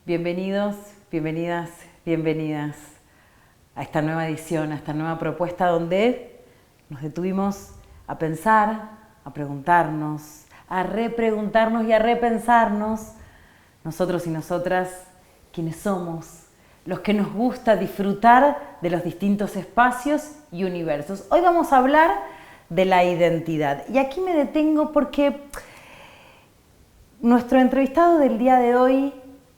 Bienvenidos, bienvenidas, bienvenidas a esta nueva edición, a esta nueva propuesta donde nos detuvimos a pensar, a preguntarnos, a repreguntarnos y a repensarnos, nosotros y nosotras, quiénes somos, los que nos gusta disfrutar de los distintos espacios y universos. Hoy vamos a hablar de la identidad. Y aquí me detengo porque nuestro entrevistado del día de hoy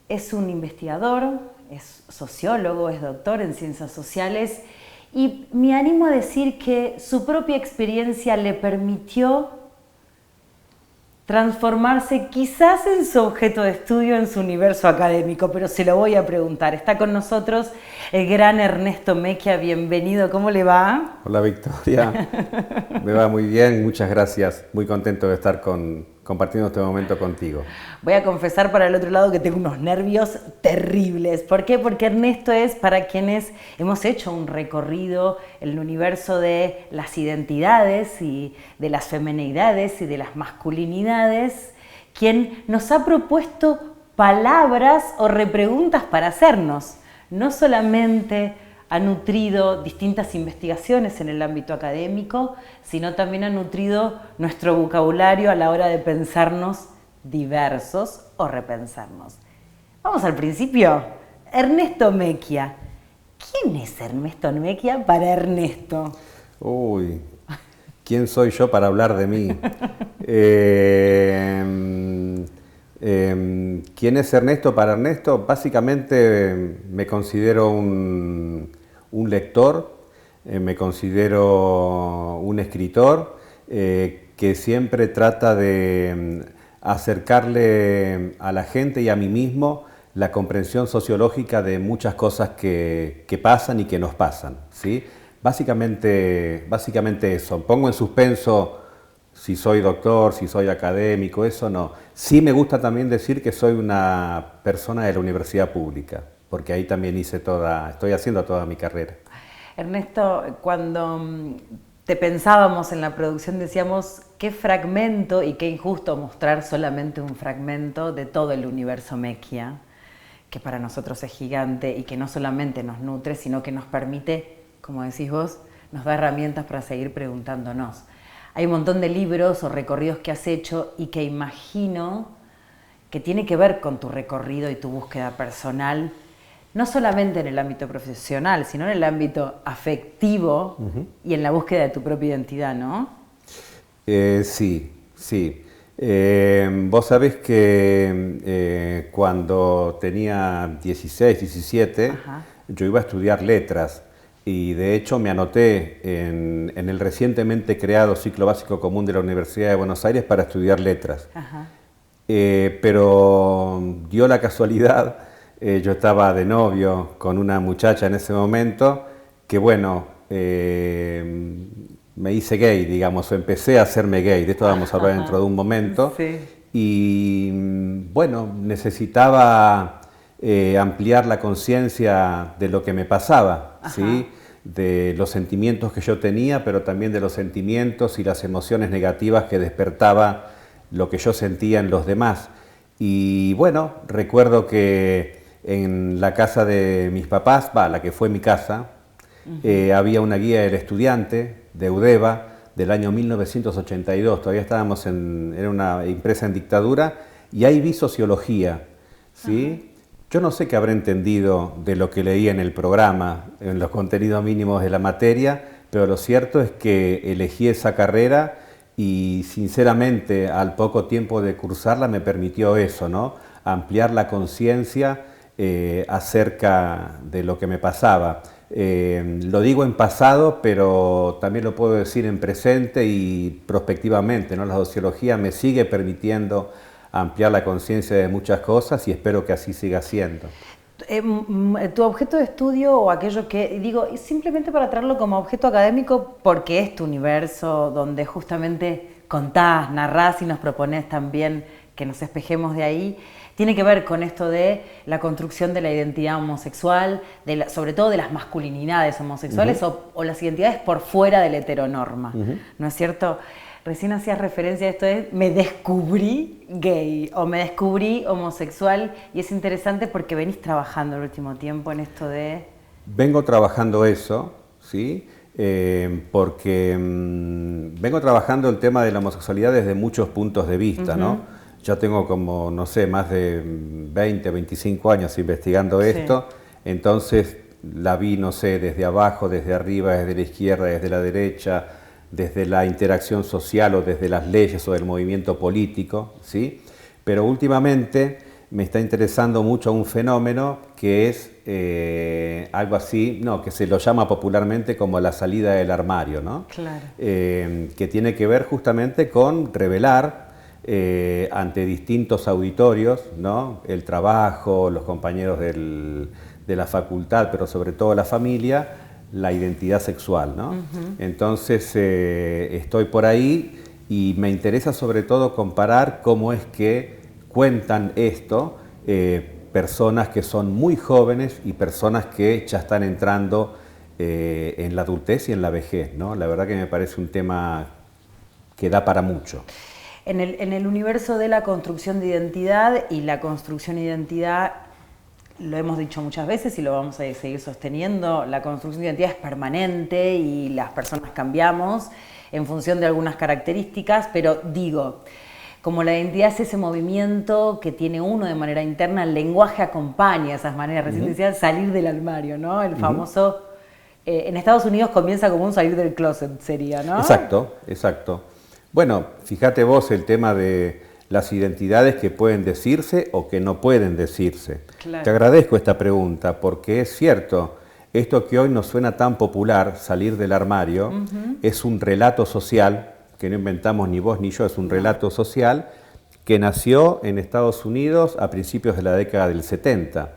es un investigador, es sociólogo, es doctor en ciencias sociales y me animo a decir que su propia experiencia le permitió transformarse quizás en su objeto de estudio, en su universo académico, pero se lo voy a preguntar. Está con nosotros el gran Ernesto Mecchia, bienvenido, ¿cómo le va? Hola Victoria, me va muy bien, muchas gracias, muy contento de estar compartiendo este momento contigo. Voy a confesar para el otro lado que tengo unos nervios terribles. ¿Por qué? Porque Ernesto es para quienes hemos hecho un recorrido en el universo de las identidades y de las femenidades y de las masculinidades, quien nos ha propuesto palabras o repreguntas para hacernos. No solamente ha nutrido distintas investigaciones en el ámbito académico, sino también ha nutrido nuestro vocabulario a la hora de pensarnos diversos o repensarnos. Vamos al principio. Ernesto Mecchia. ¿Quién es Ernesto Mecchia para Ernesto? Uy, ¿quién soy yo para hablar de mí? ¿Quién es Ernesto para Ernesto? Básicamente me considero un lector, me considero un escritor que siempre trata de acercarle a la gente y a mí mismo la comprensión sociológica de muchas cosas que pasan y que nos pasan, ¿sí? Básicamente eso. Pongo en suspenso si soy doctor, si soy académico, eso no. Sí me gusta también decir que soy una persona de la universidad pública, porque ahí también estoy haciendo toda mi carrera. Ernesto, cuando te pensábamos en la producción decíamos qué fragmento y qué injusto mostrar solamente un fragmento de todo el universo Mecchia, que para nosotros es gigante y que no solamente nos nutre, sino que nos permite, como decís vos, nos da herramientas para seguir preguntándonos. Hay un montón de libros o recorridos que has hecho y que imagino que tiene que ver con tu recorrido y tu búsqueda personal, no solamente en el ámbito profesional, sino en el ámbito afectivo y en la búsqueda de tu propia identidad, ¿no? Sí. Vos sabés que cuando tenía 16, 17, yo iba a estudiar letras. Y de hecho me anoté en el recientemente creado Ciclo Básico Común de la Universidad de Buenos Aires para estudiar letras. Pero dio la casualidad, yo estaba de novio con una muchacha en ese momento, que bueno, me hice gay, digamos, o empecé a hacerme gay, de esto vamos a hablar dentro de un momento. Sí. Y bueno, necesitaba ampliar la conciencia de lo que me pasaba, ¿sí? De los sentimientos que yo tenía, pero también de los sentimientos y las emociones negativas que despertaba lo que yo sentía en los demás. Y bueno, recuerdo que en la casa de mis papás, la que fue mi casa, había una guía del estudiante de UDEVA del año 1982, todavía estábamos era una impresa en dictadura, y ahí vi sociología, ¿sí? Yo no sé qué habré entendido de lo que leí en el programa, en los contenidos mínimos de la materia, pero lo cierto es que elegí esa carrera y sinceramente al poco tiempo de cursarla me permitió eso, ¿no? Ampliar la conciencia acerca de lo que me pasaba. Lo digo en pasado, pero también lo puedo decir en presente y prospectivamente, ¿no? La sociología me sigue permitiendo ampliar la conciencia de muchas cosas y espero que así siga siendo. Tu objeto de estudio o aquello que, digo, simplemente para traerlo como objeto académico porque es tu universo donde justamente contás, narrás y nos propones también que nos espejemos de ahí, tiene que ver con esto de la construcción de la identidad homosexual, sobre todo de las masculinidades homosexuales o las identidades por fuera de la heteronorma, ¿no es cierto? recién hacías referencia a esto de me descubrí gay o me descubrí homosexual, y es interesante porque venís trabajando el último tiempo en esto de... Vengo trabajando eso, ¿sí? Porque vengo trabajando el tema de la homosexualidad desde muchos puntos de vista, ¿no? Yo tengo como, no sé, más de 20, 25 años investigando esto, entonces la vi, no sé, desde abajo, desde arriba, desde la izquierda, desde la derecha, desde la interacción social o desde las leyes o del movimiento político, ¿sí? Pero últimamente me está interesando mucho un fenómeno que es algo así, que se lo llama popularmente como la salida del armario, ¿no? Claro. Que tiene que ver justamente con revelar ante distintos auditorios, ¿no? El trabajo, los compañeros de la facultad, pero sobre todo la familia, la identidad sexual, ¿no? Entonces estoy por ahí y me interesa sobre todo comparar cómo es que cuentan esto personas que son muy jóvenes y personas que ya están entrando en la adultez y en la vejez, ¿no? La verdad que me parece un tema que da para mucho. En el universo de la construcción de identidad, y la construcción de identidad, lo hemos dicho muchas veces y lo vamos a seguir sosteniendo, la construcción de identidad es permanente y las personas cambiamos en función de algunas características, pero digo, como la identidad es ese movimiento que tiene uno de manera interna, el lenguaje acompaña esas maneras. Recién decía salir del armario, ¿no? El famoso... en Estados Unidos comienza como un salir del closet, sería, ¿no? Exacto, exacto. Bueno, fíjate vos el tema de las identidades que pueden decirse o que no pueden decirse. Claro. Te agradezco esta pregunta porque es cierto, esto que hoy nos suena tan popular, salir del armario, es un relato social que no inventamos ni vos ni yo, es un relato social que nació en Estados Unidos a principios de la década del 70.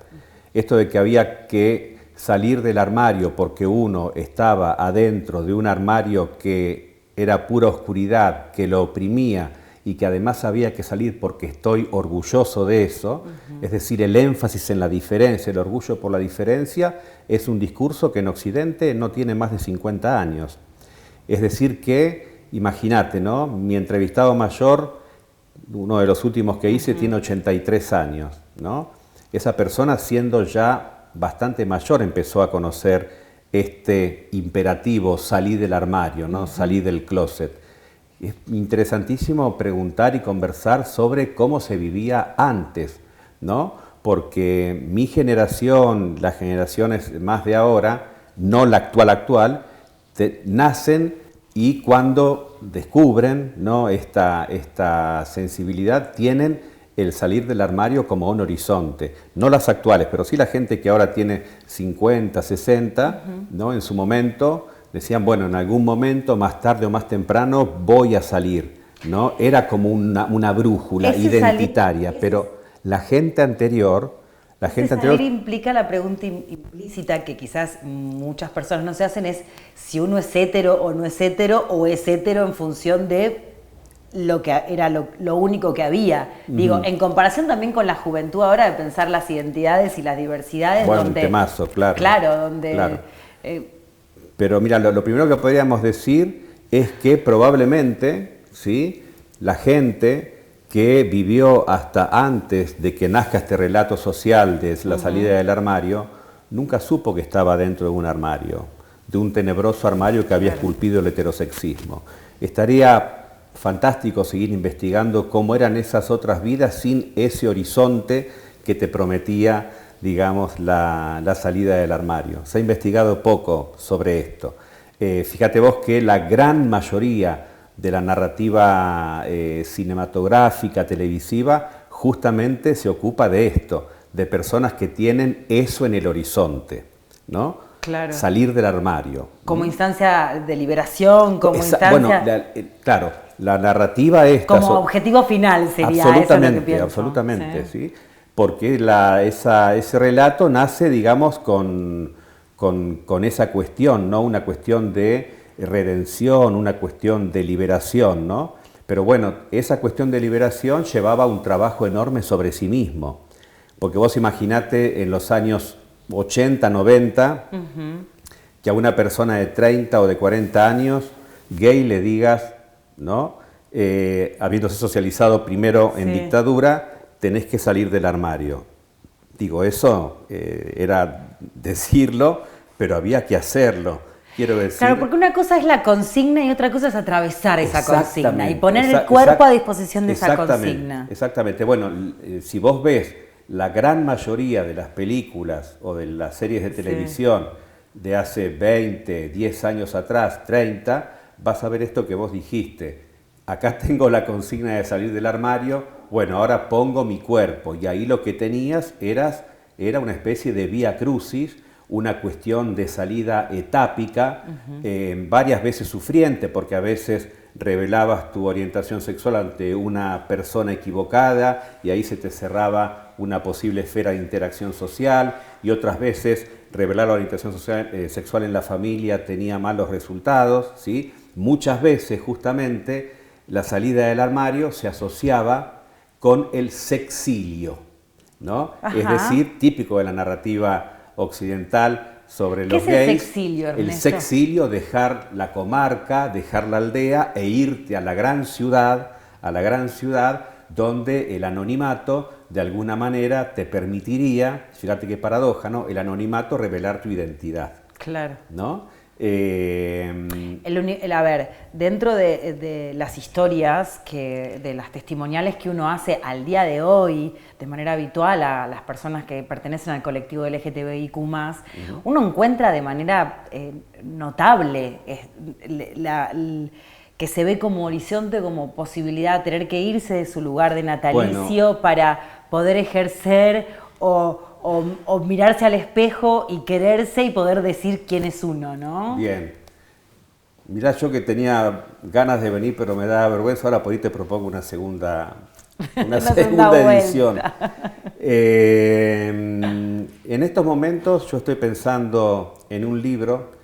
Esto de que había que salir del armario porque uno estaba adentro de un armario que era pura oscuridad, que lo oprimía y que además había que salir porque estoy orgulloso de eso, es decir, el énfasis en la diferencia, el orgullo por la diferencia, es un discurso que en Occidente no tiene más de 50 años. Es decir que, imagínate, ¿no? Mi entrevistado mayor, uno de los últimos que hice, tiene 83 años, ¿no? Esa persona, siendo ya bastante mayor, empezó a conocer este imperativo, salir del armario, ¿no? Salir del closet. Es interesantísimo preguntar y conversar sobre cómo se vivía antes, ¿no? Porque mi generación, las generaciones más de ahora, no la actual, nacen y cuando descubren, ¿no? esta sensibilidad, tienen el salir del armario como un horizonte. No las actuales, pero sí la gente que ahora tiene 50, 60, ¿no? En su momento decían, bueno, en algún momento, más tarde o más temprano, voy a salir, ¿no? Era como una brújula identitaria, pero la gente anterior... Salir implica la pregunta implícita que quizás muchas personas no se hacen, es si uno es hetero o no es hetero, o es hetero en función de lo que era lo único que había. Digo, en comparación también con la juventud ahora, de pensar las identidades y las diversidades. Bueno, donde, un temazo, claro. Claro, donde... Claro. Pero mira, lo primero que podríamos decir es que probablemente, ¿sí?, la gente que vivió hasta antes de que nazca este relato social de la salida del armario, nunca supo que estaba dentro de un armario, de un tenebroso armario que había esculpido el heterosexismo. Estaría fantástico seguir investigando cómo eran esas otras vidas sin ese horizonte que te prometía, digamos, la salida del armario. Se ha investigado poco sobre esto. Fíjate vos que la gran mayoría de la narrativa cinematográfica, televisiva, justamente se ocupa de esto, de personas que tienen eso en el horizonte, ¿no? Claro. Salir del armario. Como instancia de liberación, como instancia... Bueno, claro, la narrativa es... Como objetivo final sería eso lo que pienso. Absolutamente, ¿sí? Porque ese relato nace, digamos, con esa cuestión, ¿no? Una cuestión de redención, una cuestión de liberación, ¿no? Pero bueno, esa cuestión de liberación llevaba un trabajo enorme sobre sí mismo. Porque vos imaginate en los años 80, 90, que a una persona de 30 o de 40 años, gay, le digas, ¿no? Habiéndose socializado primero en dictadura, tenés que salir del armario. Digo, eso era decirlo, pero había que hacerlo. Quiero decir... Claro, porque una cosa es la consigna y otra cosa es atravesar esa consigna y poner el cuerpo a disposición de esa consigna. Exactamente. Bueno, si vos ves la gran mayoría de las películas o de las series de televisión de hace 20, 10 años atrás, 30, vas a ver esto que vos dijiste. Acá tengo la consigna de salir del armario, bueno, ahora pongo mi cuerpo. Y ahí lo que tenías era una especie de vía crucis, una cuestión de salida etápica, varias veces sufriente, porque a veces revelabas tu orientación sexual ante una persona equivocada y ahí se te cerraba una posible esfera de interacción social, y otras veces revelar la orientación sexual en la familia tenía malos resultados, ¿sí? Muchas veces, justamente, la salida del armario se asociaba con el sexilio, ¿no? Es decir, típico de la narrativa occidental sobre los gays. ¿Qué es el sexilio, Ernesto? El sexilio, dejar la comarca, dejar la aldea e irte a la gran ciudad, donde el anonimato de alguna manera te permitiría, fíjate qué paradoja, ¿no? El anonimato, revelar tu identidad. Claro. ¿No? A ver, dentro de las historias, de las testimoniales que uno hace al día de hoy, de manera habitual a las personas que pertenecen al colectivo LGTBIQ+, uno encuentra de manera notable que se ve como horizonte, como posibilidad de tener que irse de su lugar de natalicio para poder ejercer o mirarse al espejo y quererse y poder decir quién es uno, ¿no? Bien. Mirá, yo que tenía ganas de venir, pero me da vergüenza, ahora por ahí te propongo una segunda edición. En estos momentos yo estoy pensando en un libro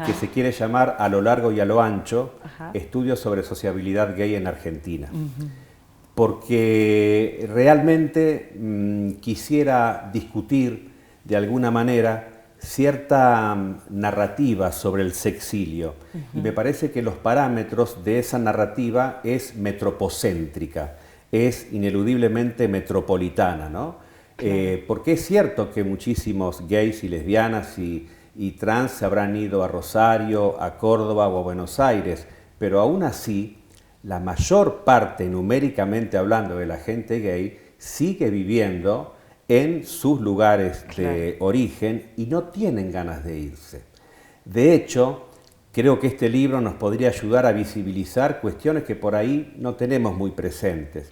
que se quiere llamar A lo largo y a lo ancho, Estudios sobre sociabilidad gay en Argentina. Porque realmente quisiera discutir de alguna manera cierta narrativa sobre el sexilio. Y me parece que los parámetros de esa narrativa es metropocéntrica, es ineludiblemente metropolitana, ¿no? Porque es cierto que muchísimos gays y lesbianas y trans se habrán ido a Rosario, a Córdoba o a Buenos Aires, pero aún así la mayor parte, numéricamente hablando, de la gente gay sigue viviendo en sus lugares de origen y no tienen ganas de irse. De hecho, creo que este libro nos podría ayudar a visibilizar cuestiones que por ahí no tenemos muy presentes.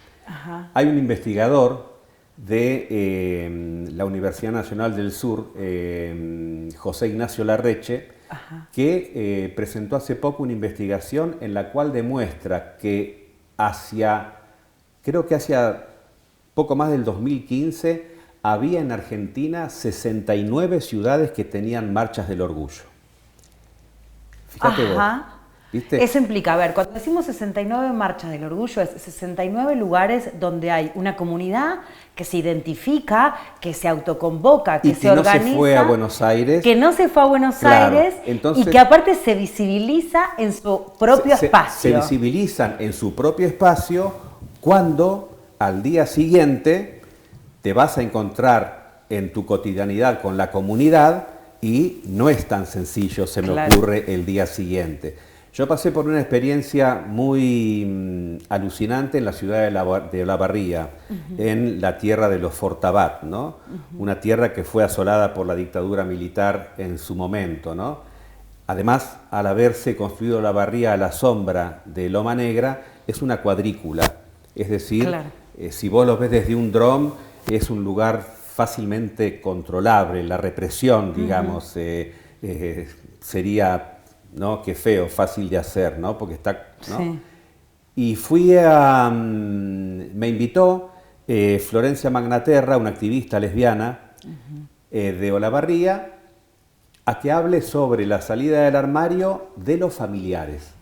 Hay un investigador de la Universidad Nacional del Sur, José Ignacio Larreche, que presentó hace poco una investigación en la cual demuestra que creo que hacia poco más del 2015, había en Argentina 69 ciudades que tenían marchas del orgullo. Fíjate vos. ¿Viste? Eso implica, a ver, cuando decimos 69 marchas del orgullo, es 69 lugares donde hay una comunidad que se identifica, que se autoconvoca, que se organiza. Que no se fue a Buenos Aires. Que no se fue a Buenos Aires, entonces, y que aparte se visibiliza en su propio espacio. Se visibilizan en su propio espacio cuando al día siguiente te vas a encontrar en tu cotidianidad con la comunidad y no es tan sencillo, se me ocurre, el día siguiente. Yo pasé por una experiencia muy alucinante en la ciudad de Olavarría, en la tierra de los Fortabat, ¿no? Una tierra que fue asolada por la dictadura militar en su momento, ¿no? Además, al haberse construido Olavarría a la sombra de Loma Negra, es una cuadrícula. Es decir, si vos lo ves desde un dron, es un lugar fácilmente controlable. La represión, digamos, sería... ¿no? Qué feo, fácil de hacer, ¿no? Porque está, ¿no? Sí. Y me invitó Florencia Magnaterra, una activista lesbiana de Olavarría, a que hable sobre la salida del armario de los familiares.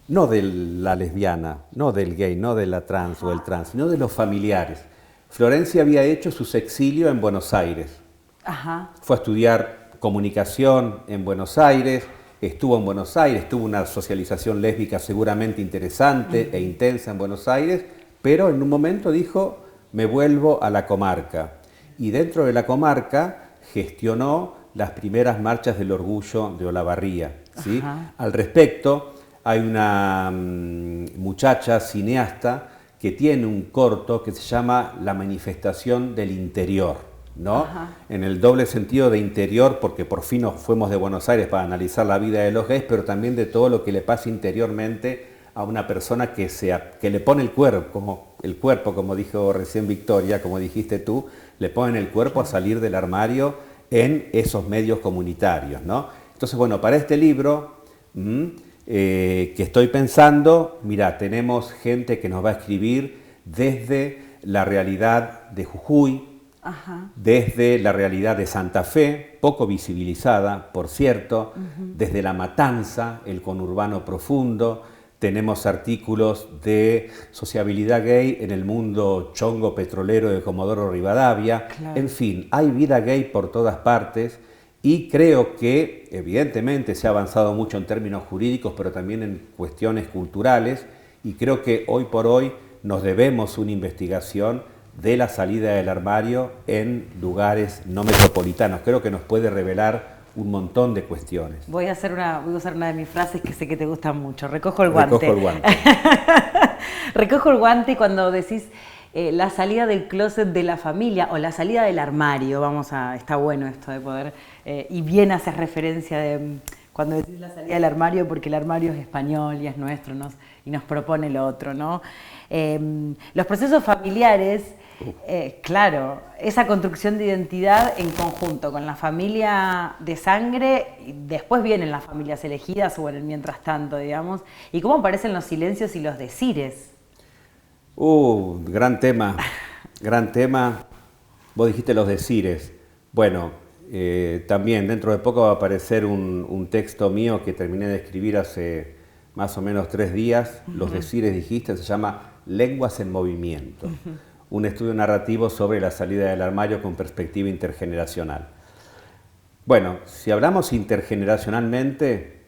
No de la lesbiana, no del gay, no de la trans o el trans, sino de los familiares. Florencia había hecho su sexilio en Buenos Aires. Fue a estudiar comunicación en Buenos Aires, estuvo en Buenos Aires, tuvo una socialización lésbica seguramente interesante e intensa en Buenos Aires, pero en un momento dijo, me vuelvo a la comarca. Y dentro de la comarca gestionó las primeras marchas del orgullo de Olavarría, ¿sí? Al respecto, hay una muchacha cineasta que tiene un corto que se llama La manifestación del interior, ¿no? En el doble sentido de interior, porque por fin nos fuimos de Buenos Aires para analizar la vida de los gays, pero también de todo lo que le pasa interiormente a una persona que le pone el cuerpo, como dijo recién Victoria, como dijiste tú, le ponen el cuerpo a salir del armario en esos medios comunitarios, ¿no? Entonces, bueno, para este libro que estoy pensando, mira, tenemos gente que nos va a escribir desde la realidad de Jujuy, desde la realidad de Santa Fe, poco visibilizada, por cierto, desde La Matanza, el conurbano profundo. Tenemos artículos de sociabilidad gay en el mundo chongo petrolero de Comodoro Rivadavia. Claro. En fin, hay vida gay por todas partes y creo que evidentemente se ha avanzado mucho en términos jurídicos, pero también en cuestiones culturales, y creo que hoy por hoy nos debemos una investigación de la salida del armario en lugares no metropolitanos. Creo que nos puede revelar un montón de cuestiones. Voy a usar una de mis frases que sé que te gustan mucho. Recojo el guante. Recojo el guante. Recojo el guante cuando decís la salida del closet de la familia o la salida del armario. Está bueno esto de poder, y bien haces referencia de cuando decís la salida del armario, porque el armario es español y es nuestro y nos propone lo otro, ¿no? Los procesos familiares, claro, esa construcción de identidad en conjunto con la familia de sangre, y después vienen las familias elegidas o en el mientras tanto, digamos, y cómo aparecen los silencios y los decires. Gran tema, gran tema. Vos dijiste los decires. Bueno, también dentro de poco va a aparecer un texto mío que terminé de escribir hace más o menos 3 días. Los decires, dijiste, se llama Lenguas en Movimiento. Un estudio narrativo sobre la salida del armario con perspectiva intergeneracional. Bueno, si hablamos intergeneracionalmente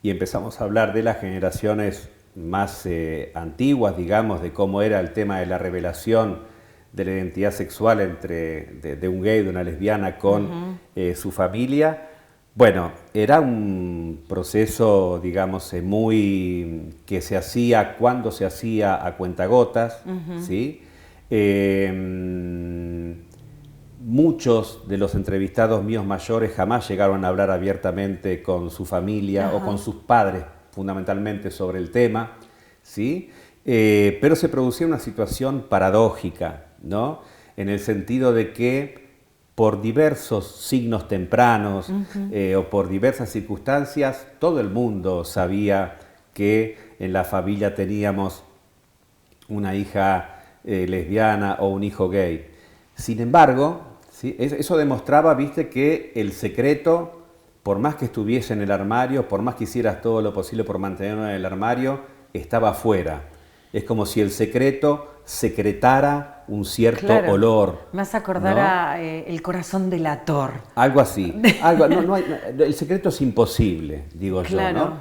y empezamos a hablar de las generaciones más antiguas, digamos, de cómo era el tema de la revelación de la identidad sexual de un gay, de una lesbiana con su familia, bueno, era un proceso, digamos, que se hacía cuando se hacía a cuentagotas, ¿sí? Muchos de los entrevistados míos mayores jamás llegaron a hablar abiertamente con su familia o con sus padres, fundamentalmente, sobre el tema, ¿sí? Pero se producía una situación paradójica, ¿no? En el sentido de que por diversos signos tempranos o por diversas circunstancias, todo el mundo sabía que en la familia teníamos una hija lesbiana o un hijo gay. Sin embargo, ¿sí? Eso demostraba, viste, que el secreto, por más que estuviese en el armario, por más que hicieras todo lo posible por mantenerlo en el armario, estaba afuera. Es como si el secreto secretara un cierto olor. Me hace acordar, ¿no?, a El corazón delator. Algo así. El secreto es imposible, digo yo, ¿no?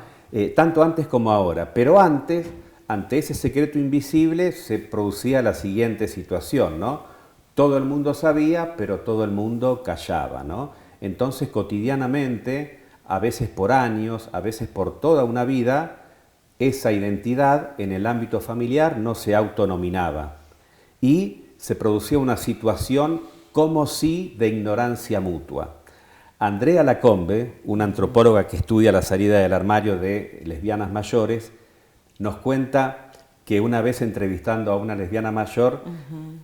Tanto antes como ahora. Pero antes, ante ese secreto invisible, se producía la siguiente situación, ¿no? Todo el mundo sabía, pero todo el mundo callaba, ¿no? Entonces, cotidianamente, a veces por años, a veces por toda una vida, esa identidad en el ámbito familiar no se autonominaba y se producía una situación como si de ignorancia mutua. Andrea Lacombe, una antropóloga que estudia la salida del armario de lesbianas mayores, nos cuenta que una vez entrevistando a una lesbiana mayor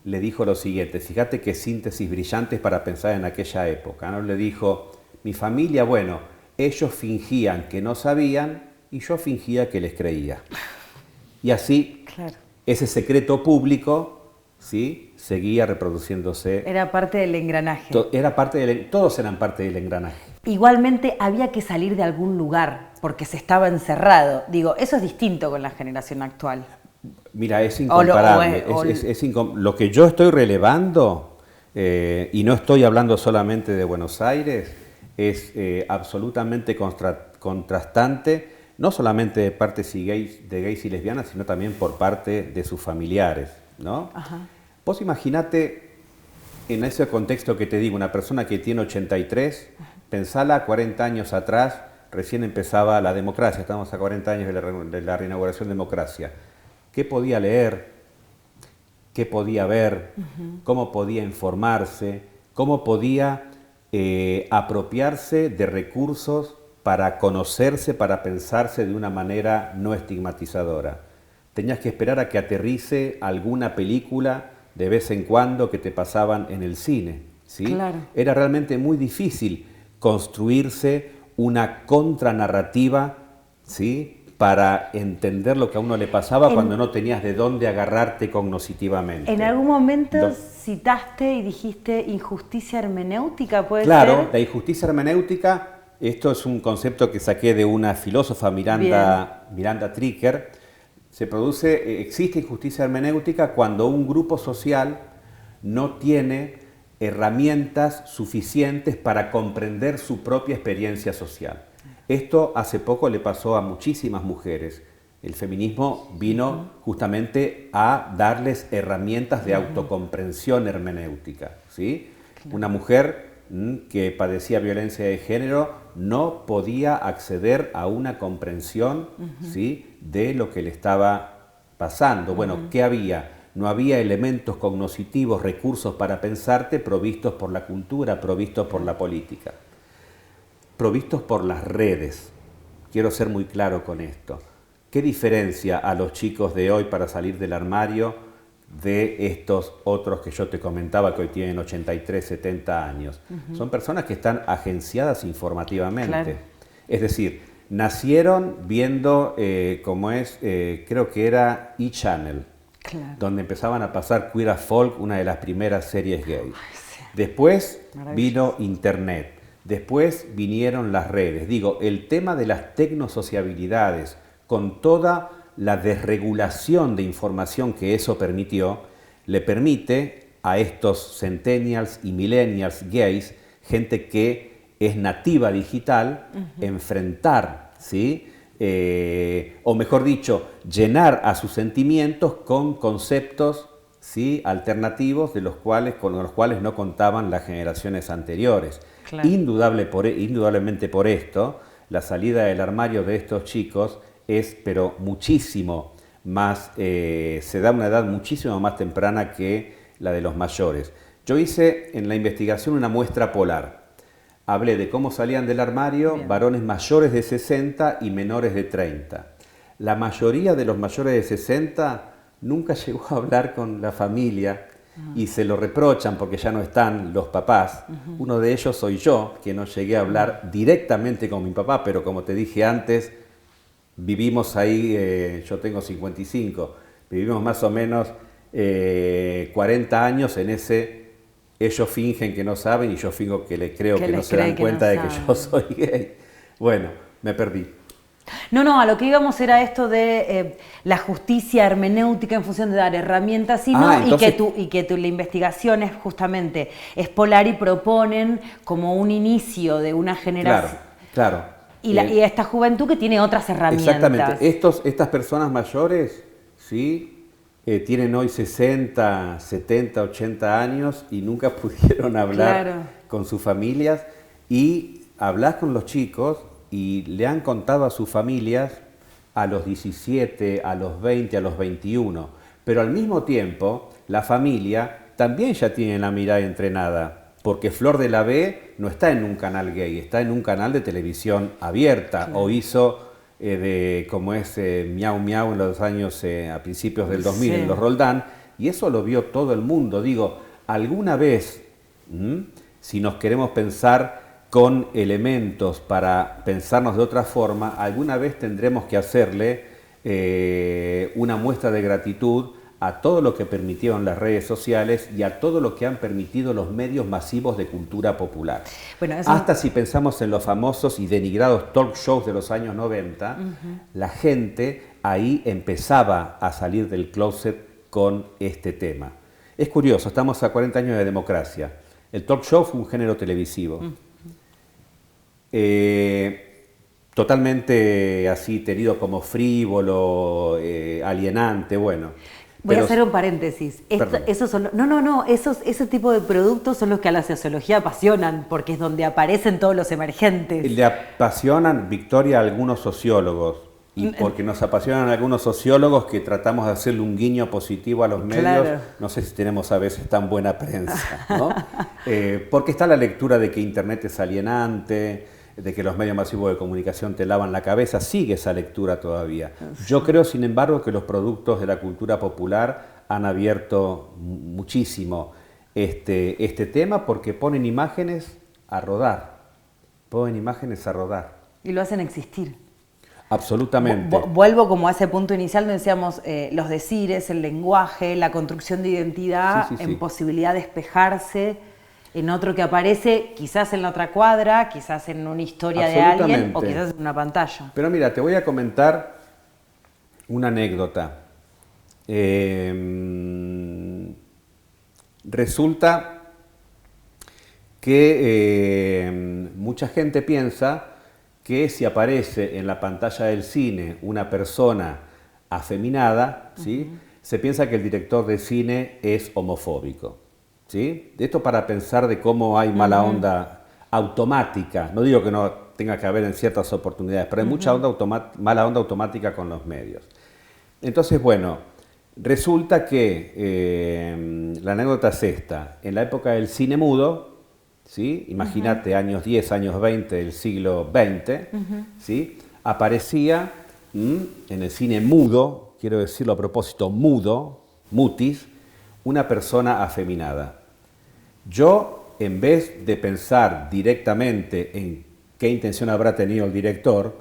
le dijo lo siguiente, fíjate qué síntesis brillantes para pensar en aquella época, ¿no? Le dijo, mi familia, bueno, ellos fingían que no sabían y yo fingía que les creía. Y así, ese secreto público, ¿sí?, seguía reproduciéndose. Era parte del engranaje. Todos eran parte del engranaje. Igualmente había que salir de algún lugar porque se estaba encerrado. Digo, eso es distinto con la generación actual. Mira, es incomparable. Lo que yo estoy relevando, y no estoy hablando solamente de Buenos Aires, es absolutamente contrastante, no solamente de parte de gays y lesbianas, sino también por parte de sus familiares, ¿no? Ajá. Vos imaginate en ese contexto que te digo, una persona que tiene 83, pensala 40 años atrás, recién empezaba la democracia, estamos a 40 años de la reinauguración de democracia. ¿Qué podía leer? ¿Qué podía ver? ¿Cómo podía informarse? ¿Cómo podía apropiarse de recursos para conocerse, para pensarse de una manera no estigmatizadora? Tenías que esperar a que aterrice alguna película de vez en cuando que te pasaban en el cine, ¿sí? Claro. Era realmente muy difícil construirse una contranarrativa, ¿sí?, para entender lo que a uno le pasaba cuando no tenías de dónde agarrarte cognitivamente. En algún momento citaste y dijiste injusticia hermenéutica, ¿puede ser? Claro, la injusticia hermenéutica, esto es un concepto que saqué de una filósofa, Miranda Tricker. Existe injusticia hermenéutica cuando un grupo social no tiene herramientas suficientes para comprender su propia experiencia social. Esto hace poco le pasó a muchísimas mujeres. El feminismo vino justamente a darles herramientas de autocomprensión hermenéutica, ¿sí? Una mujer que padecía violencia de género no podía acceder a una comprensión, ¿sí?, de lo que le estaba pasando. Bueno, ¿qué había? No había elementos cognitivos, recursos para pensarte provistos por la cultura, provistos por la política, provistos por las redes. Quiero ser muy claro con esto. ¿Qué diferencia a los chicos de hoy para salir del armario de estos otros que yo te comentaba que hoy tienen 83, 70 años? Son personas que están agenciadas informativamente. Claro. Es decir, nacieron viendo, creo que era E-Channel, Claro. donde empezaban a pasar Queer as Folk, una de las primeras series gay. Después vino Internet. Después vinieron las redes. Digo, el tema de las tecnosociabilidades, con toda la desregulación de información que eso permitió, le permite a estos centennials y millennials gays, gente que es nativa digital, enfrentar, ¿sí?, o mejor dicho, llenar a sus sentimientos con conceptos, ¿sí?, alternativos con los cuales no contaban las generaciones anteriores. Claro. Indudablemente por esto, la salida del armario de estos chicos es, pero muchísimo más, se da a una edad muchísimo más temprana que la de los mayores. Yo hice en la investigación una muestra polar. Hablé de cómo salían del armario varones mayores de 60 y menores de 30. La mayoría de los mayores de 60 nunca llegó a hablar con la familia y se lo reprochan porque ya no están los papás. Uno de ellos soy yo, que no llegué a hablar directamente con mi papá, pero como te dije antes, vivimos ahí, yo tengo 55, vivimos más o menos 40 años en ese... Ellos fingen que no saben y yo fingo que creo que no se dan cuenta de que yo soy gay. Bueno, me perdí. No, a lo que íbamos era esto de la justicia hermenéutica en función de dar herramientas entonces... y que la investigación es justamente es polar y proponen como un inicio de una generación. Claro. Y esta juventud que tiene otras herramientas. Exactamente. Estas personas mayores, ¿sí?, tienen hoy 60, 70, 80 años y nunca pudieron hablar con sus familias, y hablas con los chicos y le han contado a sus familias a los 17, a los 20, a los 21, pero al mismo tiempo la familia también ya tiene la mirada entrenada, porque Flor de la B no está en un canal gay, está en un canal de televisión abierta, o hizo... como es Miau Miau en los años, a principios del 2000 en los Roldán, y eso lo vio todo el mundo. Digo, alguna vez, si nos queremos pensar con elementos para pensarnos de otra forma, alguna vez tendremos que hacerle una muestra de gratitud a todo lo que permitieron las redes sociales y a todo lo que han permitido los medios masivos de cultura popular. Bueno, hasta si pensamos en los famosos y denigrados talk shows de los años 90, la gente ahí empezaba a salir del closet con este tema. Es curioso, estamos a 40 años de democracia. El talk show fue un género televisivo. totalmente así tenido como frívolo, alienante, bueno. Voy a hacer un paréntesis. Esos son, ese tipo de productos son los que a la sociología apasionan, porque es donde aparecen todos los emergentes. Le apasionan, Victoria, a algunos sociólogos, y porque nos apasionan algunos sociólogos que tratamos de hacerle un guiño positivo a los medios. Claro. No sé si tenemos a veces tan buena prensa, ¿no? Porque está la lectura de que Internet es alienante, de que los medios masivos de comunicación te lavan la cabeza, sigue esa lectura todavía. Yo creo, sin embargo, que los productos de la cultura popular han abierto muchísimo este tema porque ponen imágenes a rodar, Y lo hacen existir. Absolutamente. Vuelvo como a ese punto inicial donde decíamos los decires, el lenguaje, la construcción de identidad en posibilidad de espejarse en otro que aparece quizás en la otra cuadra, quizás en una historia de alguien o quizás en una pantalla. Pero mira, te voy a comentar una anécdota. Resulta que mucha gente piensa que si aparece en la pantalla del cine una persona afeminada, ¿sí? Se piensa que el director de cine es homofóbico. ¿Sí? Esto para pensar de cómo hay mala onda automática. No digo que no tenga que haber en ciertas oportunidades, pero hay mucha mala onda automática con los medios. Entonces, bueno, resulta que la anécdota es esta. En la época del cine mudo, ¿sí? Imagínate, años 10, años 20 del siglo XX, ¿sí? Aparecía en el cine mudo, quiero decirlo a propósito, mudo, mutis, una persona afeminada. Yo, en vez de pensar directamente en qué intención habrá tenido el director,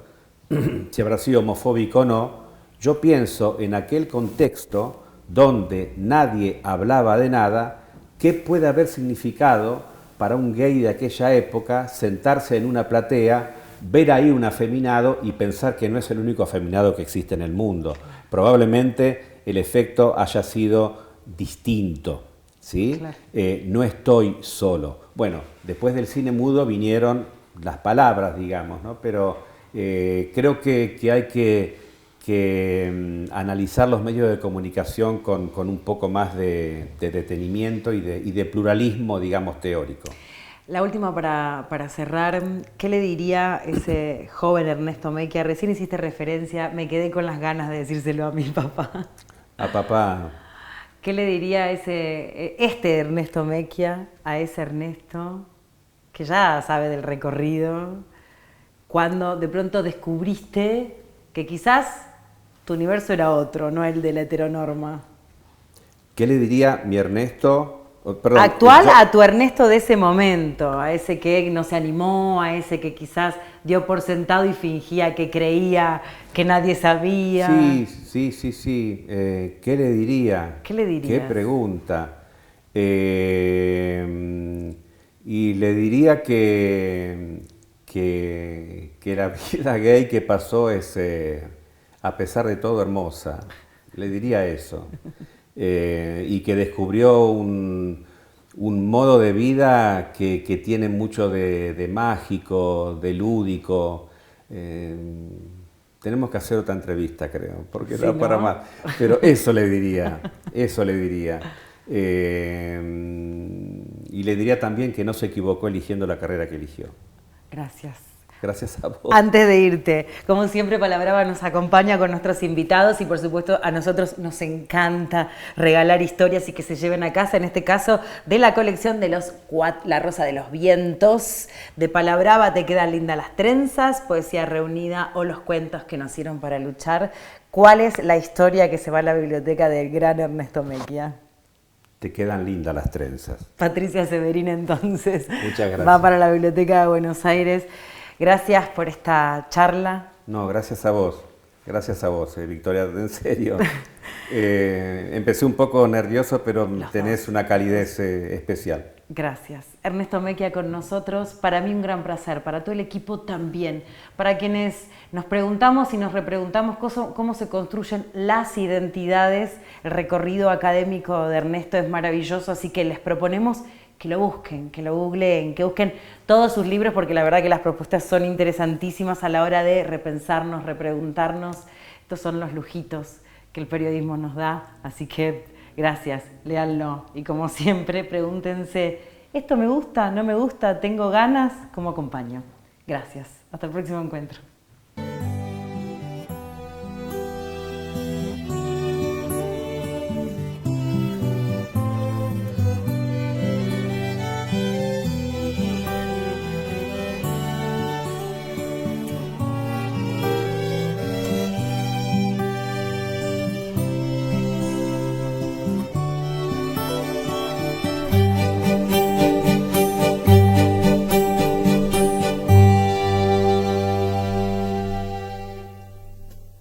si habrá sido homofóbico o no, yo pienso en aquel contexto donde nadie hablaba de nada, qué puede haber significado para un gay de aquella época sentarse en una platea, ver ahí un afeminado y pensar que no es el único afeminado que existe en el mundo. Probablemente el efecto haya sido distinto, ¿sí? Claro. No estoy solo. Bueno, después del cine mudo vinieron las palabras, digamos, ¿no? Pero creo que hay que analizar los medios de comunicación con un poco más de detenimiento y de pluralismo, digamos, teórico. La última para cerrar, ¿qué le diría ese joven Ernesto Mecchia? Recién hiciste referencia, me quedé con las ganas de decírselo a mi papá. A papá. ¿Qué le diría este Ernesto Mecchia a ese Ernesto que ya sabe del recorrido, cuando de pronto descubriste que quizás tu universo era otro, no el de la heteronorma? ¿Qué le diría mi Ernesto? Perdón, actual a tu Ernesto de ese momento, a ese que no se animó, a ese que quizás dio por sentado y fingía que creía que nadie sabía. Sí. ¿Qué le diría? ¿Qué le dirías? ¿Qué pregunta? Y le diría que la vida gay que pasó es, a pesar de todo, hermosa. Le diría eso. Y que descubrió un modo de vida que tiene mucho de mágico, de lúdico. Tenemos que hacer otra entrevista, creo, porque da para más. Pero eso le diría. Y le diría también que no se equivocó eligiendo la carrera que eligió. Gracias. Gracias a vos. Antes de irte, como siempre, Palabrava nos acompaña con nuestros invitados y por supuesto a nosotros nos encanta regalar historias y que se lleven a casa, en este caso de la colección de La Rosa de los Vientos. De Palabrava Te quedan lindas las trenzas, poesía reunida o los cuentos que nos dieron para luchar. ¿Cuál es la historia que se va a la biblioteca del gran Ernesto Mecchia? Te quedan lindas las trenzas. Patricia Severín, entonces, muchas gracias. Va para la Biblioteca de Buenos Aires. Gracias por esta charla. No, gracias a vos, Victoria, en serio. Empecé un poco nervioso, pero tenés una calidez especial. Gracias. Ernesto Mecchia con nosotros, para mí un gran placer, para todo el equipo también, para quienes nos preguntamos y nos repreguntamos cómo se construyen las identidades. El recorrido académico de Ernesto es maravilloso, así que les proponemos que lo busquen, que lo googleen, que busquen todos sus libros, porque la verdad que las propuestas son interesantísimas a la hora de repensarnos, repreguntarnos. Estos son los lujitos que el periodismo nos da, así que gracias, léanlo. Y como siempre, pregúntense, ¿esto me gusta? ¿No me gusta? ¿Tengo ganas? ¿Cómo acompaño? Gracias. Hasta el próximo encuentro.